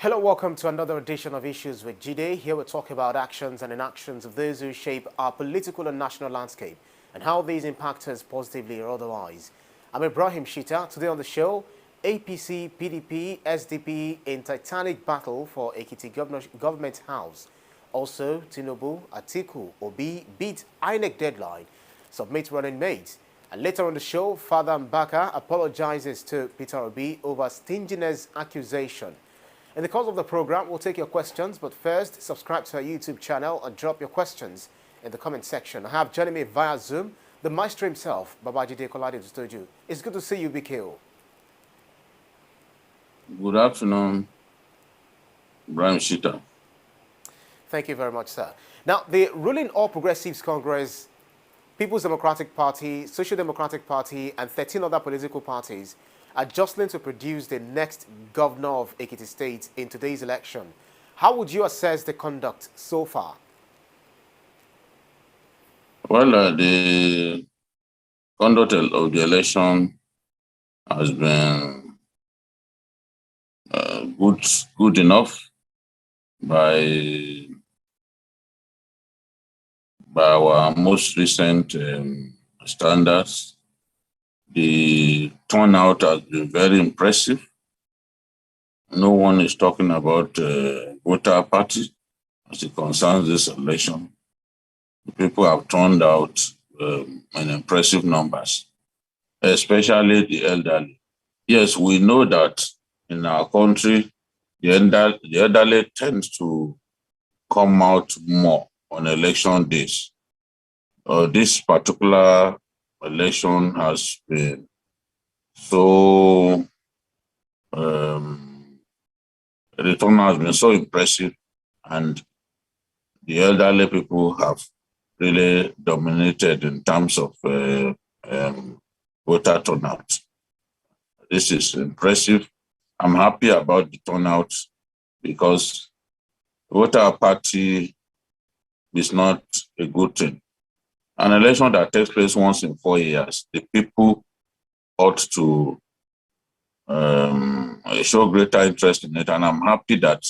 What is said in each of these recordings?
Hello, welcome to another edition of Issues with Jide. Here we talk about actions and inactions of those who shape our political and national landscape and how these impact us positively or otherwise. I'm Ibrahim Shita. Today on the show, APC, PDP, SDP in titanic battle for Ekiti Government House. Also, Tinubu, Atiku, Obi beat INEC deadline, submit running mates. And later on the show, Father Mbaka apologizes to Peter Obi over stinginess accusation. In the course of the program, we'll take your questions, but first, subscribe to our YouTube channel and drop your questions in the comment section. I have joining me via Zoom, the maestro himself, Babajide Kolade-Otitoju. It's good to see you, BKO. Good afternoon, Ibrahim Shita. Thank you very much, sir. Now, the ruling All Progressives Congress, People's Democratic Party, Social Democratic Party, and 13 other political parties are jostling to produce the next governor of Ekiti State in today's election. How would you assess the conduct so far? Well, the conduct of the election has been good enough by our most recent standards. The turnout has been very impressive. No one is talking about voter apathy as it concerns this election. The people have turned out in impressive numbers, especially the elderly. Yes, we know that in our country, the elderly tend to come out more on election days. This particular election has been so, the turnout has been so impressive, and the elderly people have really dominated in terms of voter turnout. This is impressive. I'm happy about the turnout because voter apathy is not a good thing. An election that takes place once in 4 years, the people ought to show greater interest in it. And I'm happy that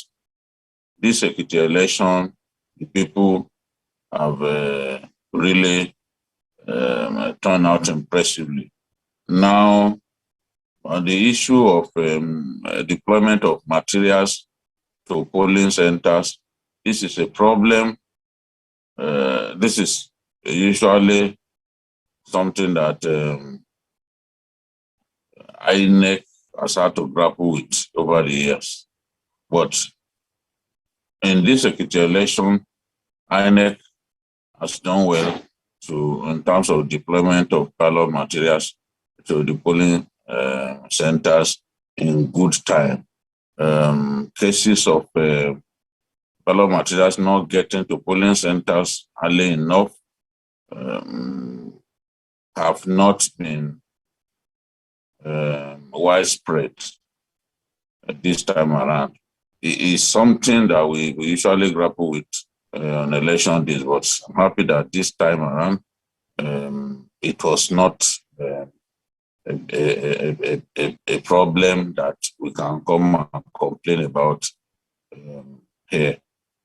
this Ekiti election, the people have really turned out impressively. Now, on the issue of deployment of materials to polling centers, this is a problem. This is usually something that INEC has had to grapple with over the years. But in this Ekiti election, INEC has done well in terms of deployment of ballot materials to the polling centers in good time. Cases of ballot materials not getting to polling centers early enough have not been widespread this time around. It is something that we usually grapple with on election days, but I'm happy that this time around it was not a problem that we can come and complain about here.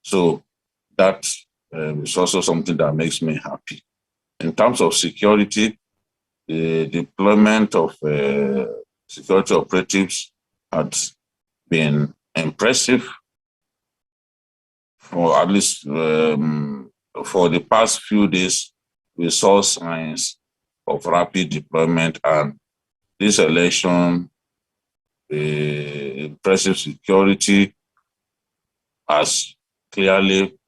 So that is also something that makes me happy. In terms of security, the deployment of security operatives has been impressive for at least for the past few days. We saw signs of rapid deployment, and this election, the impressive security has clearly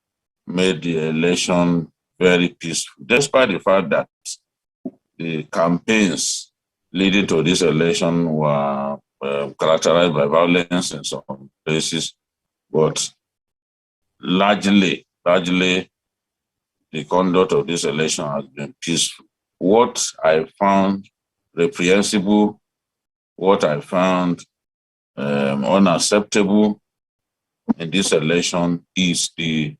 made the election very peaceful, despite the fact that the campaigns leading to this election were characterized by violence in some places, but largely the conduct of this election has been peaceful. What I found reprehensible, what I found unacceptable in this election is the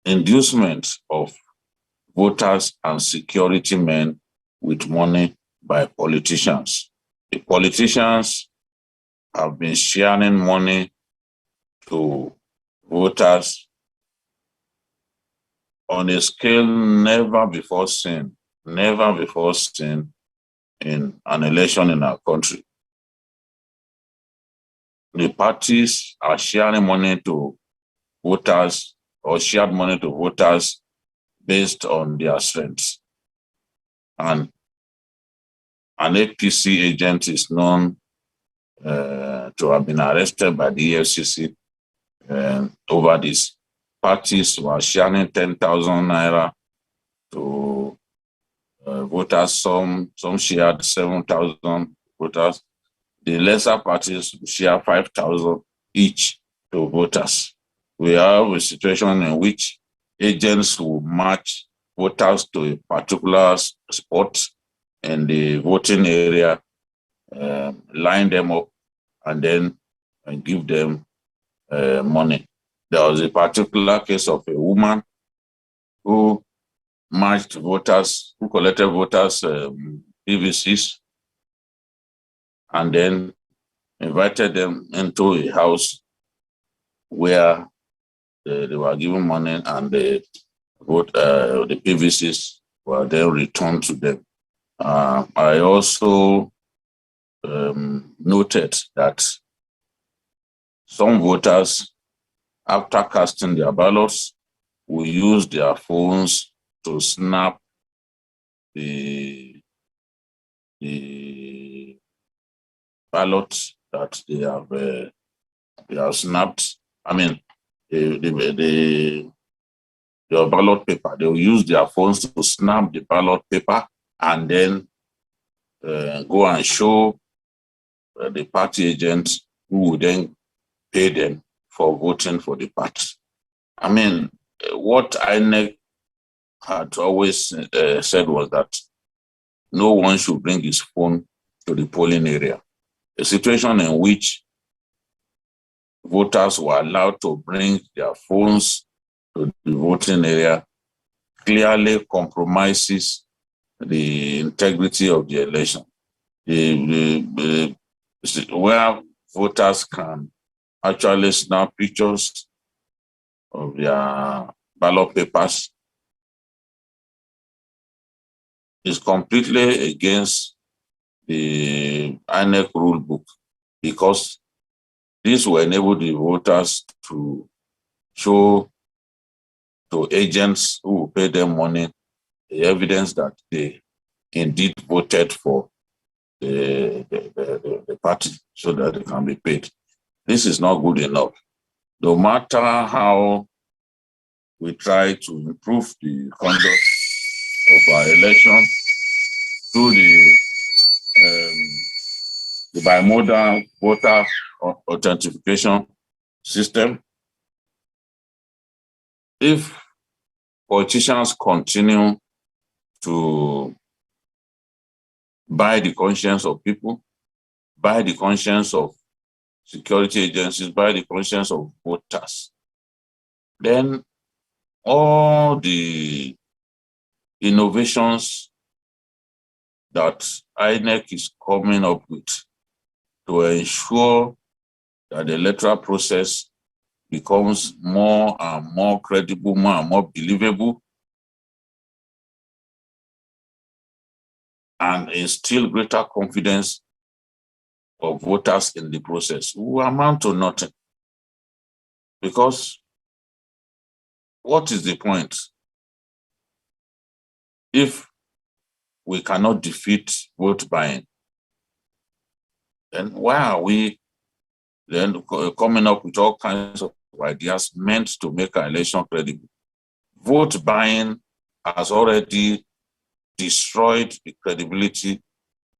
inducement of voters and security men with money by politicians. the politicians have been sharing money to voters on a scale never before seen in an election in our country. The parties are sharing money to voters or shared money to voters based on their strengths. And an APC agent is known to have been arrested by the EFCC over this. Parties were sharing 10,000 naira to voters, some shared 7,000 voters. The lesser parties share 5,000 each to voters. We have a situation in which agents will match voters to a particular spot in the voting area, line them up, and then give them money. There was a particular case of a woman who matched voters, who collected voters' PVCs, and then invited them into a house where they were given money, and the PVCs were then returned to them. I also noted that some voters, after casting their ballots, will use their phones to snap the ballots that they have snapped. I mean, the ballot paper. They will use their phones to snap the ballot paper and then go and show the party agents, who will then pay them for voting for the party. I mean, what INEC had always said was that no one should bring his phone to the polling area. A situation in which voters were allowed to bring their phones to the voting area clearly compromises the integrity of the election. Where voters can actually snap pictures of their ballot papers is completely against the INEC rule book, because this will enable the voters to show to agents who will pay them money the evidence that they indeed voted for the party, so that they can be paid. This is not good enough. No matter how we try to improve the conduct of our election through the bimodal voter authentication system, if politicians continue to buy the conscience of people, buy the conscience of security agencies, buy the conscience of voters, then all the innovations that INEC is coming up with to ensure that the electoral process becomes more and more credible, more and more believable, and instill greater confidence of voters in the process, will amount to nothing. Because what is the point if we cannot defeat vote buying? Then why are we then coming up with all kinds of ideas meant to make our election credible? Vote buying has already destroyed the credibility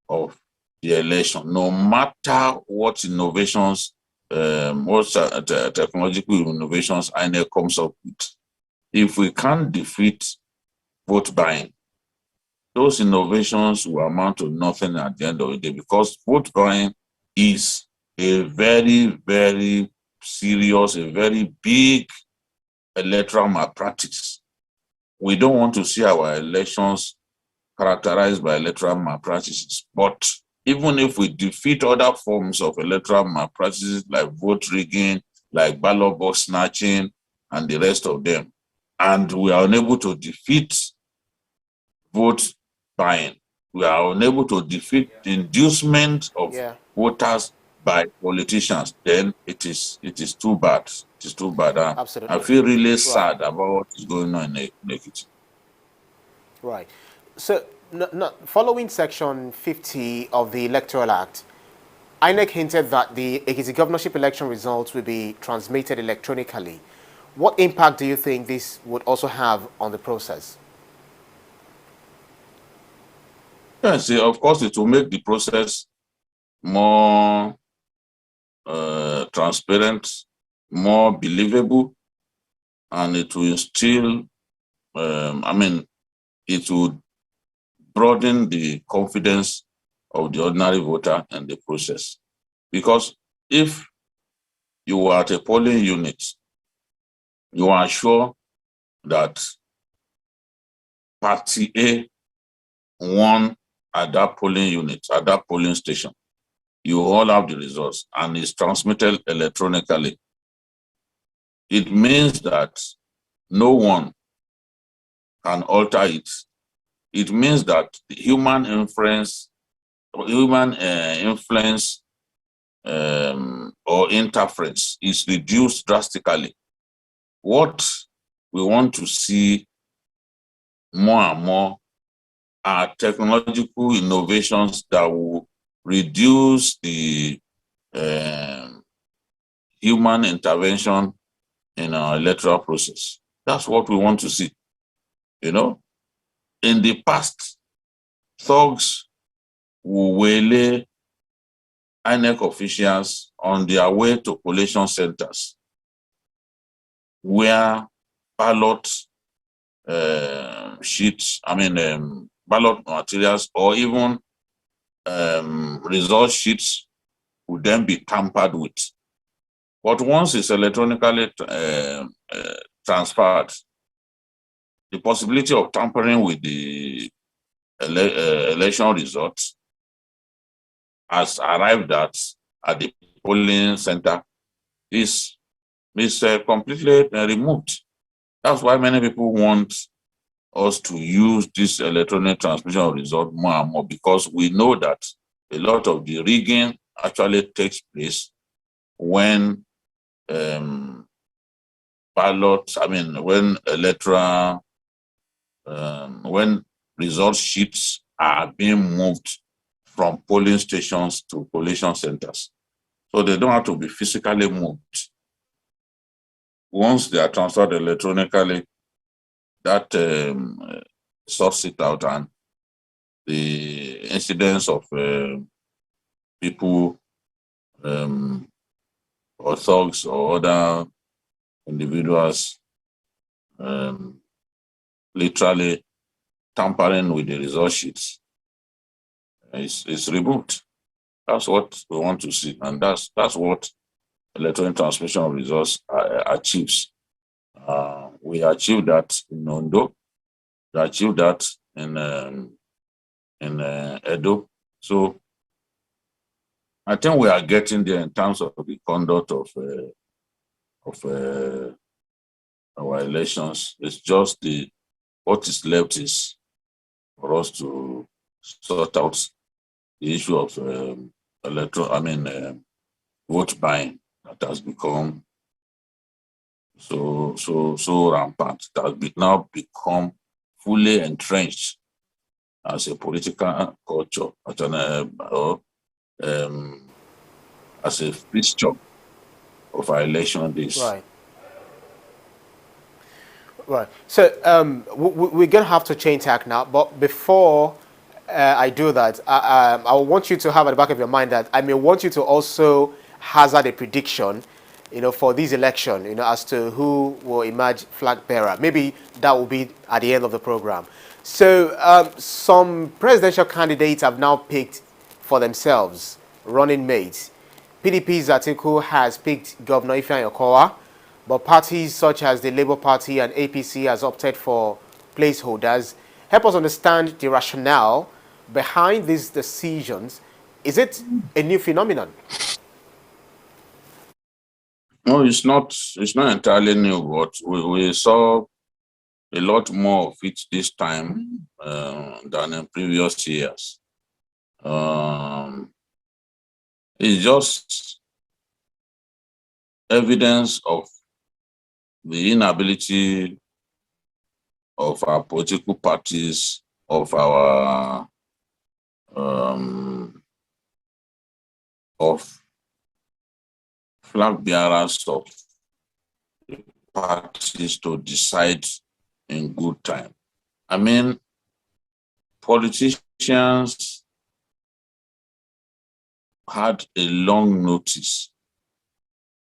of the election. No matter what innovations, what technological innovations INEC comes up with, if we can't defeat vote buying, those innovations will amount to nothing at the end of the day, because vote buying is a very, very serious, a very big electoral malpractice. We don't want to see our elections characterized by electoral malpractices, but even if we defeat other forms of electoral malpractices like vote rigging, like ballot box snatching, and the rest of them, and we are unable to defeat vote buying, we are unable to defeat the inducement of voters by politicians, then it is too bad. It is too bad. Absolutely. I feel really sad about what is going on in Ekiti. Right. So, following Section 50 of the Electoral Act, INEC hinted that the Ekiti Governorship Election results will be transmitted electronically. What impact do you think this would also have on the process? Yes, of course, it will make the process more transparent, more believable, and it will instill, it will broaden the confidence of the ordinary voter in the process. Because if you are at a polling unit, you are sure that Party A won at that polling unit, at that polling station. You all have the results and it's transmitted electronically. It means that no one can alter it. It means that the human influence or interference is reduced drastically. What we want to see more and more are technological innovations that will reduce the human intervention in our electoral process. That's what we want to see. You know, in the past, thugs will waylay INEC officials on their way to collation centers where ballot sheets, ballot materials, or even result sheets would then be tampered with. But once it's electronically transferred, the possibility of tampering with the election results has arrived at the polling center is completely removed. That's why many people want us to use this electronic transmission of results more and more, because we know that a lot of the rigging actually takes place when when electoral, when result sheets are being moved from polling stations to collation centers. So they don't have to be physically moved. Once they are transferred electronically, that sorts it out, and the incidence of people or thugs or other individuals literally tampering with the result sheets is removed. That's what we want to see, and that's what electronic transmission of results achieves. We achieved that in Ondo, we achieved that in Edo. So I think we are getting there in terms of the conduct of our elections. It's just what is left is for us to sort out the issue of vote buying that has become so rampant, that has now become fully entrenched as a political culture, as a fixture of our election days. Right. Right. So we're going to have to change tack now, but before I do that, I want you to have at the back of your mind that I may want you to also hazard a prediction, for this election, as to who will emerge flag bearer. Maybe that will be at the end of the program. So some presidential candidates have now picked for themselves running mates. PDP's Atiku has picked Governor Ifeanyi Okowa, but parties such as the Labour Party and APC has opted for placeholders. Help us understand the rationale behind these decisions, Is it a new phenomenon? No, it's not entirely new, but we saw a lot more of it this time than in previous years. It's just evidence of the inability of our political parties, of our of flag bearers of parties to decide in good time. I mean, politicians had a long notice.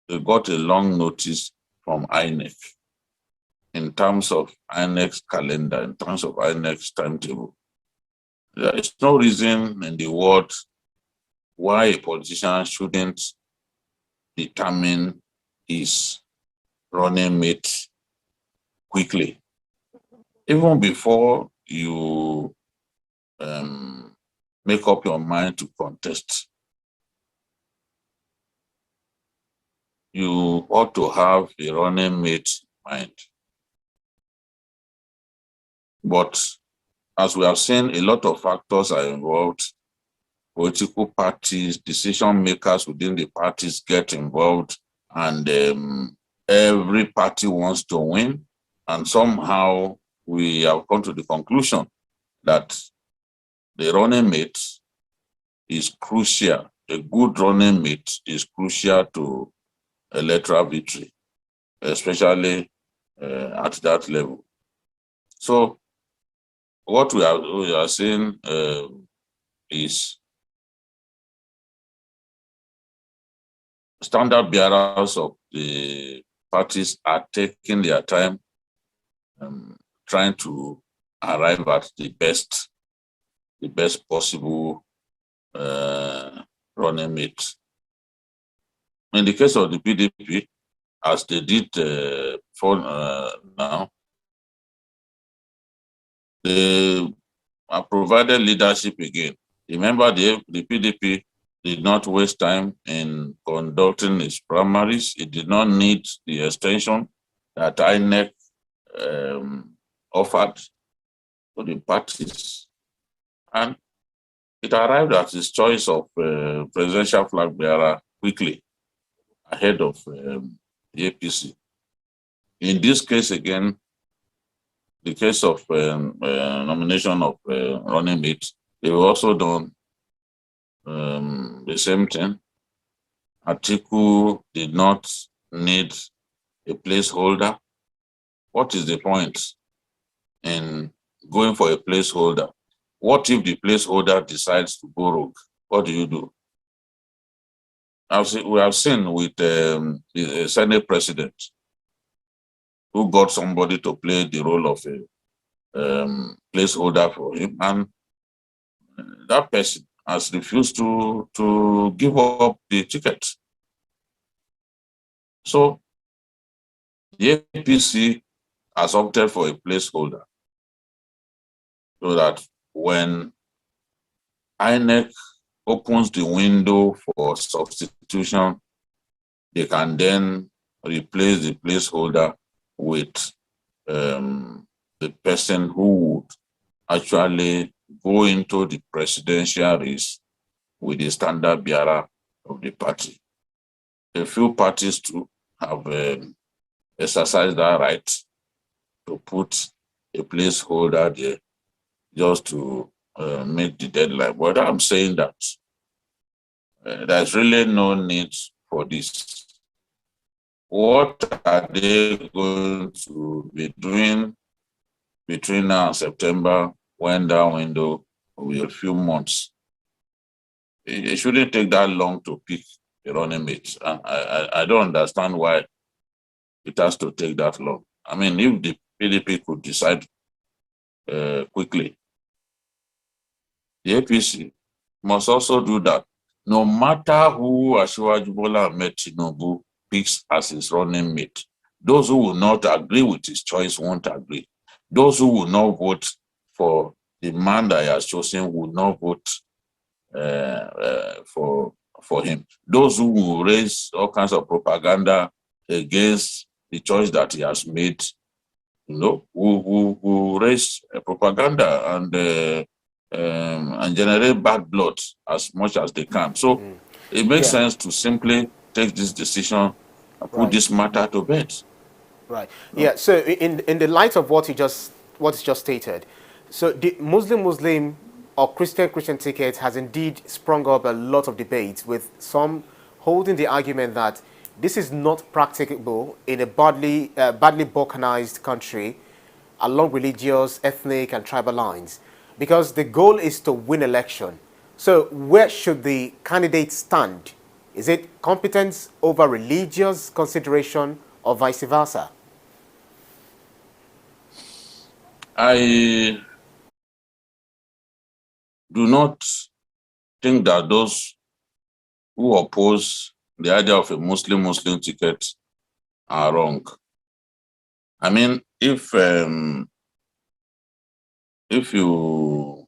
They got a long notice from INEC in terms of INEC's calendar, in terms of INEC's timetable. There is no reason in the world why a politician shouldn't determine his running mate quickly, even before you make up your mind to contest. You ought to have a running mate in mind. But as we have seen, a lot of factors are involved. Political parties, decision makers within the parties get involved, and every party wants to win. And somehow we have come to the conclusion that the running mate is crucial. A good running mate is crucial to electoral victory, especially at that level. So what we are saying is standard bearers of the parties are taking their time trying to arrive at the best possible running mate. In the case of the PDP, as they did for now, they have provided leadership again. Remember, the PDP did not waste time in conducting its primaries. It did not need the extension that INEC offered to the parties. And it arrived at its choice of presidential flag bearer quickly, ahead of the APC. In this case, again, the case of nomination of running mate, they've also done the same thing. Atiku did not need a placeholder. What is the point in going for a placeholder? What if the placeholder decides to go rogue? What do you do? We have seen with the Senate president who got somebody to play the role of a placeholder for him, and that person has refused to give up the ticket. So the APC has opted for a placeholder so that when INEC opens the window for substitution, they can then replace the placeholder with the person who would actually go into the presidential race with the standard bearer of the party. A few parties too have exercised that right to put a placeholder there just to meet the deadline. But I'm saying that there's really no need for this. What are they going to be doing between now and September, when that window will be a few months? It shouldn't take that long to pick a running mate. I don't understand why it has to take that long. I mean, if the PDP could decide quickly, the APC must also do that. No matter who Asiwaju Bola Ahmed Tinubu picks as his running mate, those who will not agree with his choice won't agree. Those who will not vote for the man that he has chosen will not vote for him. Those who will raise all kinds of propaganda against the choice that he has made, who raise propaganda and generate bad blood as much as they can. So it makes sense to simply take this decision and put this matter to bed. Right. Yeah. So in the light of what you just stated, so the Muslim or Christian ticket has indeed sprung up a lot of debates, with some holding the argument that this is not practicable in a badly balkanized country along religious, ethnic, and tribal lines, because the goal is to win election. So where should the candidate stand? Is it competence over religious consideration, or vice versa? I do not think that those who oppose the idea of a Muslim ticket are wrong. I mean, if you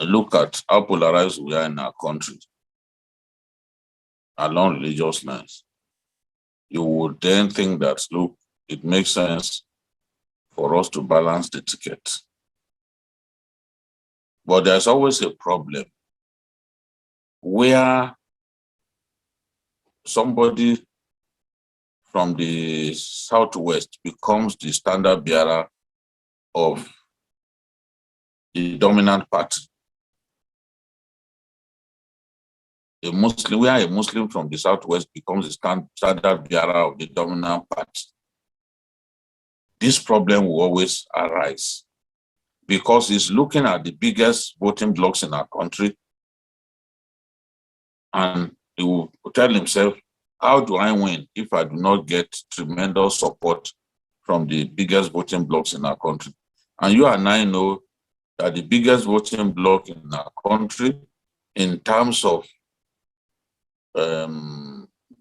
look at how polarized we are in our country along religious lines, you would then think that, look, it makes sense for us to balance the ticket. But there's always a problem where somebody from the Southwest becomes the standard bearer of the dominant party. Where a Muslim from the Southwest becomes the standard bearer of the dominant party. This problem will always arise because he's looking at the biggest voting blocks in our country, and he will tell himself, how do I win if I do not get tremendous support from the biggest voting blocks in our country? And you and I know that the biggest voting block in our country in terms of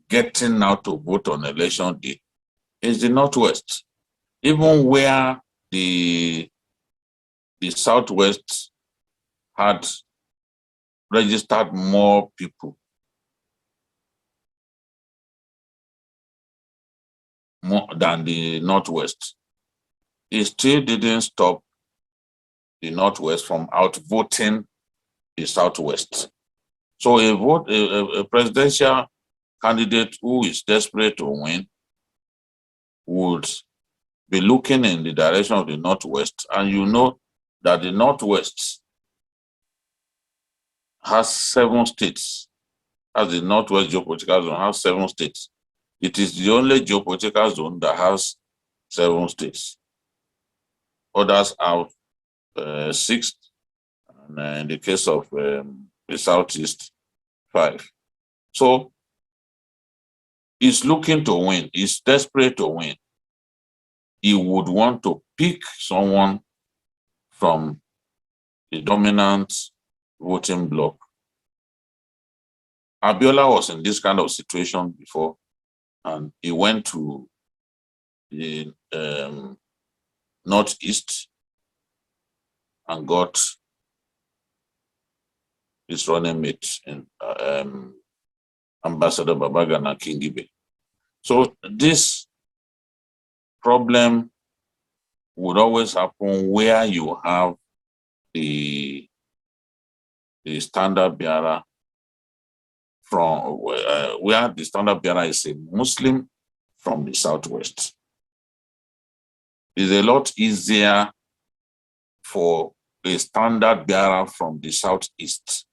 getting out to vote on election day is the Northwest. Even where the Southwest had registered more people, more than the Northwest, it still didn't stop the Northwest from outvoting the Southwest. So a presidential candidate who is desperate to win would be looking in the direction of the Northwest, and you know that the Northwest has 7 states, as the Northwest geopolitical zone has 7 states. It is the only geopolitical zone that has 7 states. Others have 6, and in the case of the Southeast, 5. So he's looking to win. He's desperate to win. He would want to pick someone from the dominant voting bloc. Abiola was in this kind of situation before, and he went to the Northeast and got his running mate in Ambassador Babagana Kingibe. So this problem would always happen where you have the standard bearer from where the standard bearer is a Muslim from the Southwest. It's a lot easier for a standard bearer from the Southeast,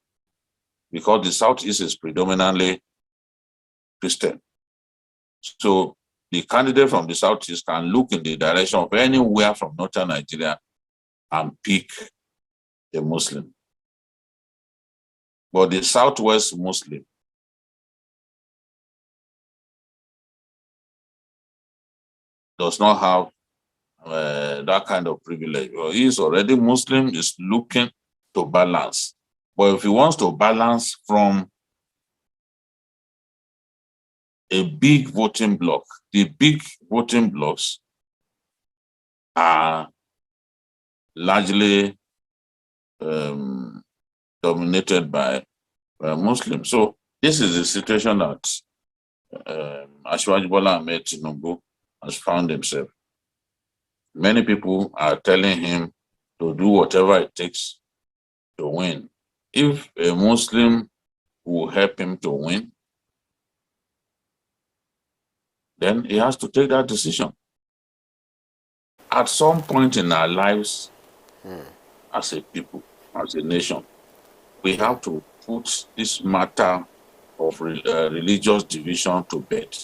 because the Southeast is predominantly Christian. So the candidate from the Southeast can look in the direction of anywhere from northern Nigeria and pick a Muslim. But the Southwest Muslim does not have that kind of privilege. Well, he is already Muslim, is looking to balance. But if he wants to balance from a big voting bloc, the big voting blocks are largely dominated by Muslims. So this is the situation that Asiwaju Bola Ahmed Tinubu has found himself. Many people are telling him to do whatever it takes to win. If a Muslim will help him to win, then he has to take that decision. At some point in our lives, as a people, as a nation, we have to put this matter of religious division to bed.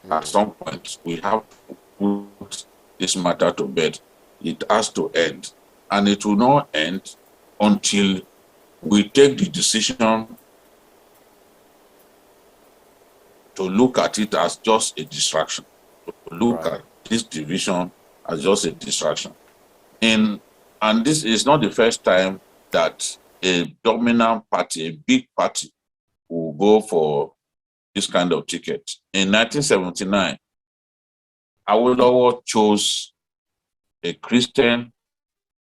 At some point, we have to put this matter to bed. It has to end. And it will not end until we take the decision to look at it as just a distraction, to look at this division as just a distraction. And this is not the first time that a dominant party, a big party, will go for this kind of ticket. In 1979, Awolowo chose a Christian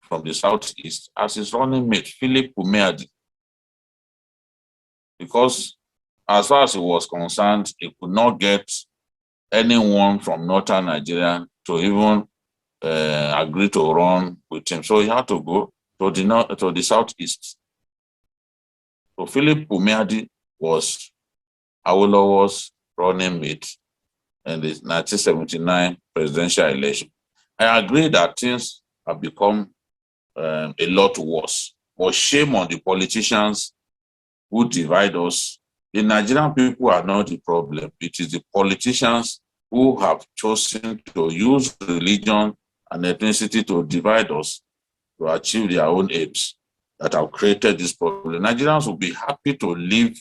from the Southeast as his running mate, Philip Umeadi, because as far as he was concerned, he could not get anyone from northern Nigeria to even agree to run with him. So he had to go to the Southeast. So Philip Umeadi was Awolowo's running mate in the 1979 presidential election. I agree that things have become a lot worse, but shame on the politicians who divide us. The Nigerian people are not the problem. It is the politicians who have chosen to use religion and ethnicity to divide us to achieve their own aims that have created this problem. Nigerians will be happy to live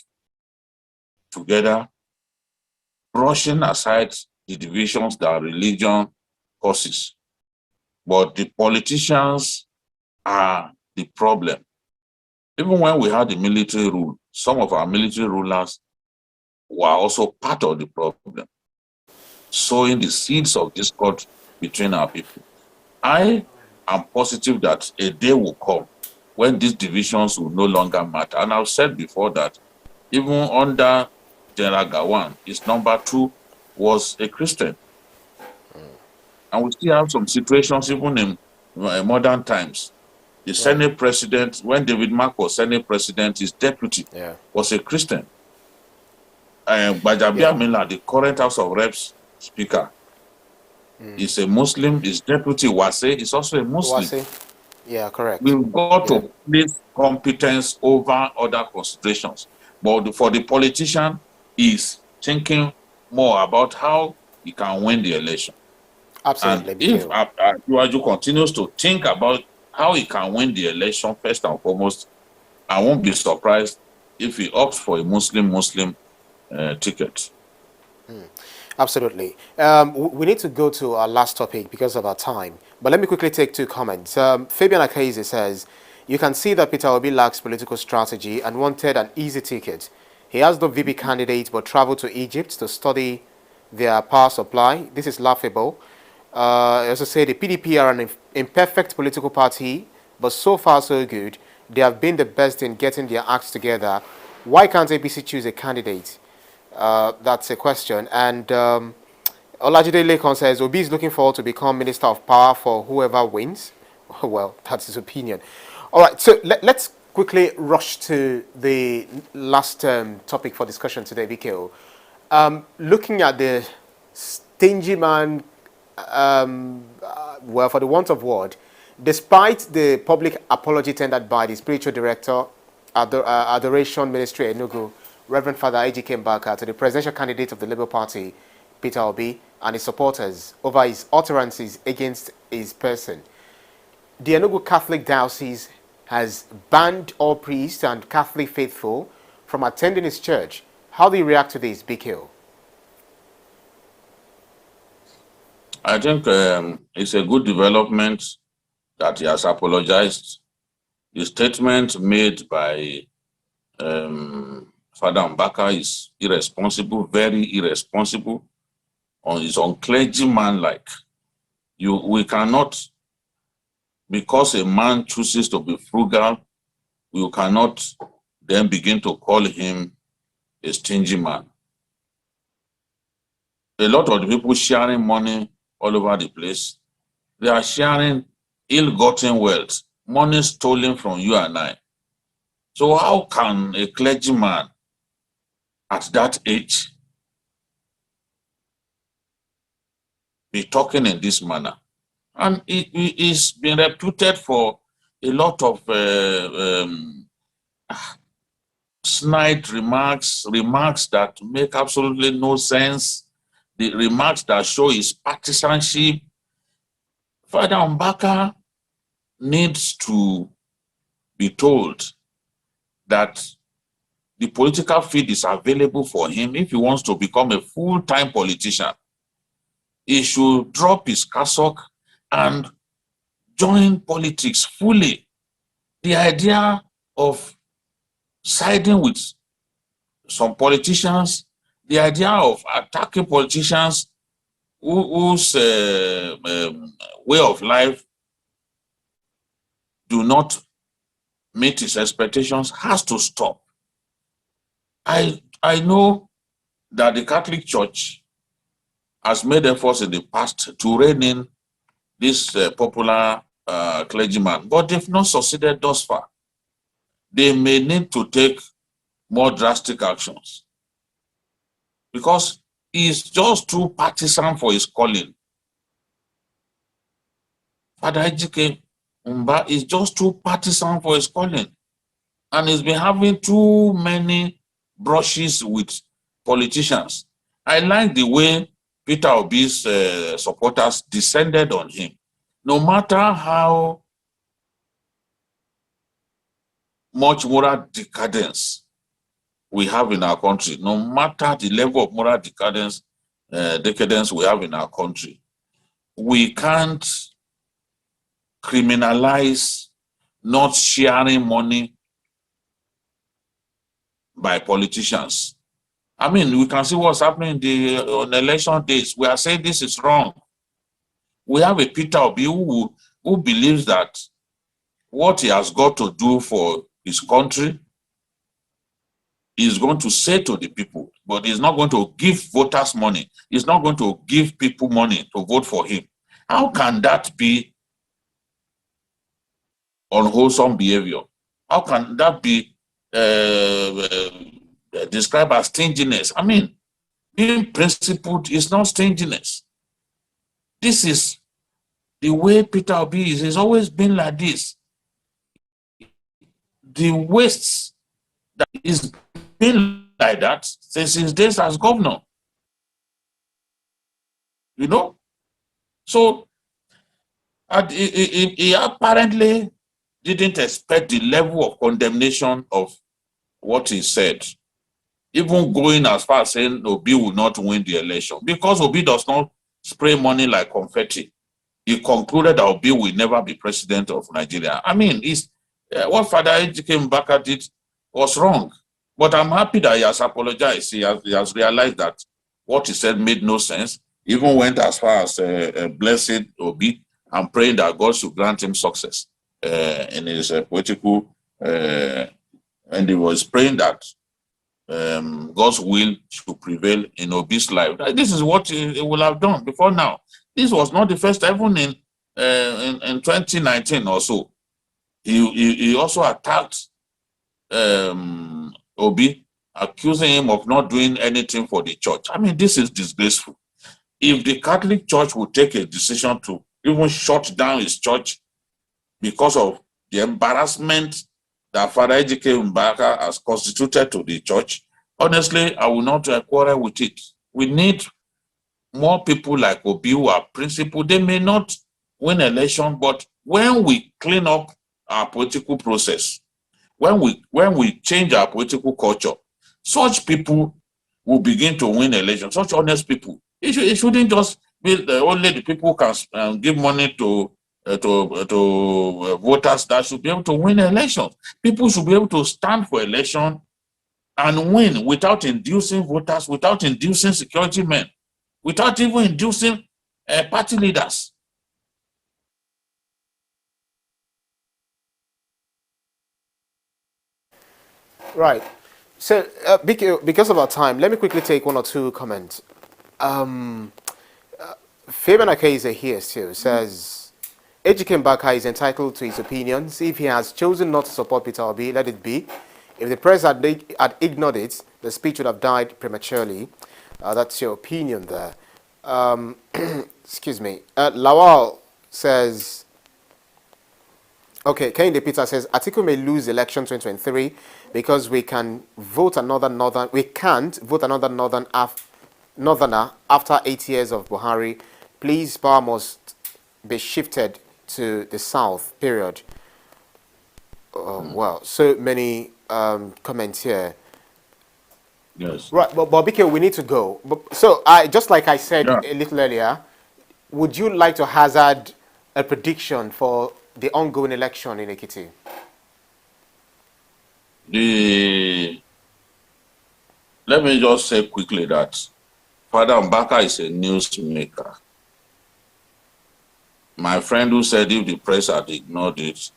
together, brushing aside the divisions that religion causes. But the politicians are the problem. Even when we had the military rule, some of our military rulers were also part of the problem, sowing the seeds of discord between our people. I am positive that a day will come when these divisions will no longer matter. And I've said before that even under General Gawan, his number 2 was a Christian. And we still have some situations even in modern times. The Senate president, when David Mark was Senate president, his deputy was a Christian. Bajabia Mila, the current House of Reps speaker, is a Muslim. His deputy, Wase, is also a Muslim. Wase. Yeah, correct. We've got to place competence over other considerations. But for the politician, he's thinking more about how he can win the election. Absolutely. And if Asiwaju continues to think about how he can win the election, first and foremost, I won't be surprised if he opts for a Muslim ticket. Absolutely. We need to go to our last topic because of our time. But let me quickly take 2 comments. Fabian Akaise says, you can see that Peter Obi lacks political strategy and wanted an easy ticket. He has no VP candidate but traveled to Egypt to study their power supply. This is laughable. I also say the PDP are an imperfect political party, but so far so good. They have been the best in getting their acts together. Why can't APC choose a candidate? That's a question. And Olajide Lekon says, Obi is looking forward to become Minister of Power for whoever wins. Well, that's his opinion. All right, so let's quickly rush to the last topic for discussion today, Vikio. Looking at the stingy man, well, for the want of word, despite the public apology tendered by the spiritual director at the Adoration Ministry Enugu, Reverend Father Ejike Mbaka, to the presidential candidate of the Labour Party, Peter Obi, and his supporters over his utterances against his person, the Enugu Catholic Diocese has banned all priests and Catholic faithful from attending his church. How do you react to this, BK? I think it's a good development that he has apologized. The statement made by Father Mbaka is irresponsible, very irresponsible. It's unclergyman-like. We cannot because a man chooses to be frugal, you cannot then begin to call him a stingy man. A lot of the people sharing money all over the place, they are sharing ill-gotten wealth, money stolen from you and I. So how can a clergyman at that age be talking in this manner? And it is been reputed for a lot of snide remarks, remarks that make absolutely no sense, the remarks that show his partisanship. Father Mbaka needs to be told that the political field is available for him if he wants to become a full-time politician. He should drop his cassock and join politics fully. The idea of siding with some politicians, the idea of attacking politicians whose way of life do not meet his expectations has to stop. I know that the Catholic Church has made efforts in the past to rein in this popular clergyman, but they've not succeeded thus far. They may need to take more drastic actions because he's just too partisan for his calling. Father Ejike Mba is just too partisan for his calling, and he's been having too many brushes with politicians. I like the way Peter Obi's supporters descended on him. No matter how much moral decadence we have in our country, no matter the level of moral decadence we have in our country, we can't criminalize not sharing money by politicians. I mean, we can see what's happening on election days. We are saying this is wrong. We have a Peter Obi who believes that what he has got to do for his country is going to say to the people, but he's not going to give voters money. He's not going to give people money to vote for him. How can that be unwholesome behavior? How can that be described as stinginess? I mean, being principled is not stinginess. This is the way Peter Obi is. He's always been like this. The wastes that is been like that since his days as governor. You know? So he apparently didn't expect the level of condemnation of what he said, even going as far as saying Obi will not win the election, because Obi does not spray money like confetti. He concluded that Obi will never be president of Nigeria. I mean, what Father Ejike Mbaka did was wrong, but I'm happy that he has apologized. He has realized that what he said made no sense. He even went as far as blessing Obi and praying that God should grant him success in his political, and he was praying that God's will should prevail in Obi's life. This is what he will have done before now. This was not the first, even in 2019 or so. He also attacked Obi, accusing him of not doing anything for the church. I mean, this is disgraceful. If the Catholic Church would take a decision to even shut down his church because of the embarrassment that Father Ejike Mbaka has constituted to the church, honestly, I will not quarrel with it. We need more people like Obi who are principled. They may not win election, but when we clean up our political process, when we change our political culture, such people will begin to win elections. Such honest people. It shouldn't just be only the people who can give money to voters that should be able to win elections. People should be able to stand for election and win without inducing voters, without inducing security men, without even inducing party leaders. Right. So, because of our time, let me quickly take one or two comments. Fabian Akaize here still says, Ejike Mbaka is entitled to his opinions. If he has chosen not to support Peter Obi, let it be. If the press had ignored it, the speech would have died prematurely. That's your opinion there. Excuse me. Lawal says, okay, Kehinde Peter says, Atiku may lose election 2023 because we can't vote another northerner after 8 years of Buhari. Please, power must be shifted to the south, period. Well, so many comments here. Yes. Right, but Bike, we need to go. So, just like I said a little earlier, would you like to hazard a prediction for the ongoing election in Ekiti? Let me just say quickly that Father Mbaka is a newsmaker. My friend who said if the press had ignored it,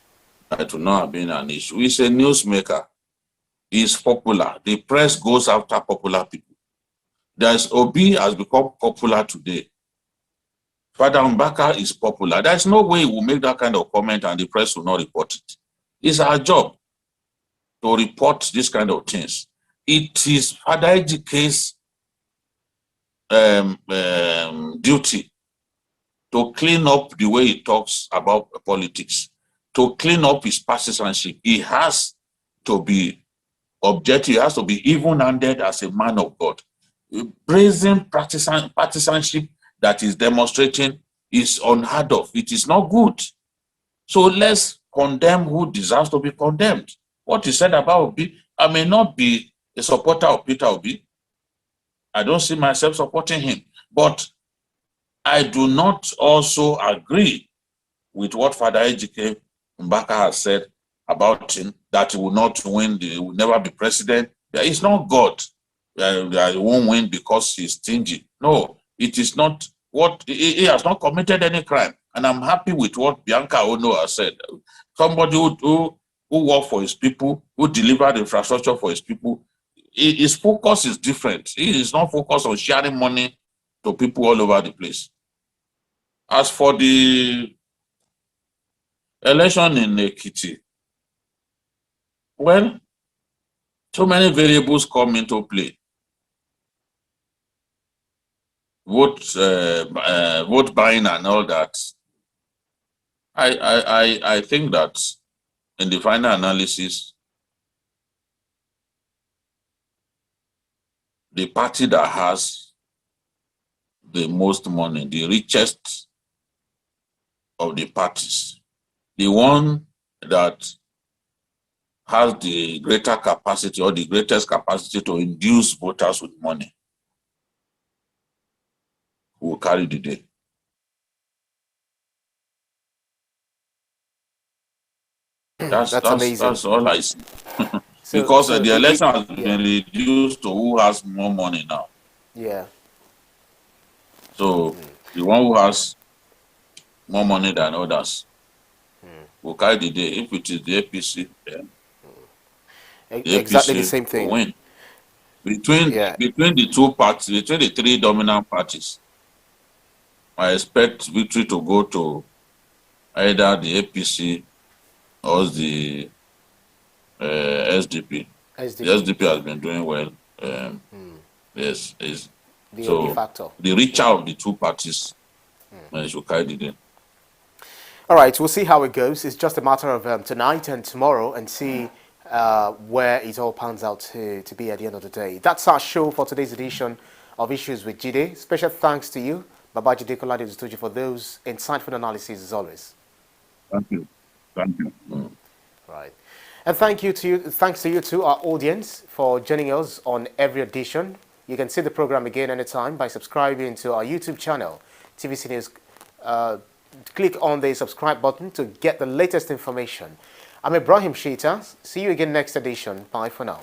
it would not have been an issue. He's a newsmaker. He's popular. The press goes after popular people. Obi has become popular today. Father Mbaka is popular. There's no way he will make that kind of comment and the press will not report it. It's our job to report this kind of things. It is Father Ejike's duty to clean up the way he talks about politics, to clean up his partisanship. He has to be objective, he has to be even-handed as a man of God. Brazen partisanship that is demonstrating is unheard of. It is not good. So let's condemn who deserves to be condemned. What he said about Obi, I may not be a supporter of Peter Obi. I don't see myself supporting him. But I do not also agree with what Father Ejike Mbaka has said about him, that he will not win, he will never be president. It's not God that he won't win because he's stingy. No, it is not what he has not committed any crime. And I'm happy with what Bianca Ono has said. Somebody who worked for his people, who delivered infrastructure for his people, his focus is different. He is not focused on sharing money to people all over the place. As for the election in Ekiti, well, so many variables come into play. Vote buying and all that. I think that in the final analysis, the party that has the most money, the richest of the parties, the one that has the greater capacity or the greatest capacity to induce voters with money, who will carry the day. That's amazing. That's all I see. Because the election has been reduced to who has more money now. Yeah. So the one who has more money than others will carry the day. If it is the APC, then exactly the same thing. Will win. Between the two parties, between the three dominant parties, I expect victory to go to either the APC or the SDP. The SDP has been doing well. Yes, so the richer of the two parties should carry the day. All right, we'll see how it goes. It's just a matter of tonight and tomorrow, and see where it all pans out to be at the end of the day. That's our show for today's edition of Issues with Jide. Special thanks to you, Babajide Kolade-Otitoju, for those insightful analyses as always. Thank you. Thank you. Right. And thanks to you too, our audience, for joining us on every edition. You can see the program again anytime by subscribing to our YouTube channel, TVC News. Click on the subscribe button to get the latest information. I'm Ibrahim Shita. See you again next edition. Bye for now.